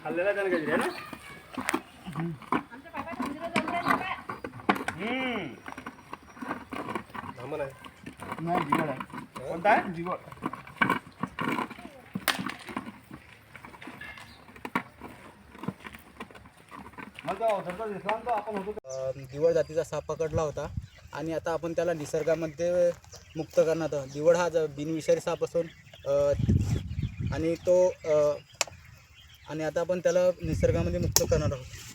खाल्लेला त्यानं काहीतरी आहे ना. धामण आहे नाही जिगड आहे. कोणता आहे जिगड. दिवड जातीचा साप पकडला होता आणि आता आपण त्याला निसर्गामध्ये मुक्त करणार आहोत. दिवड हा बिनविषारी साप असून आणि आता आपण त्याला निसर्गामध्ये मुक्त करणार आहोत.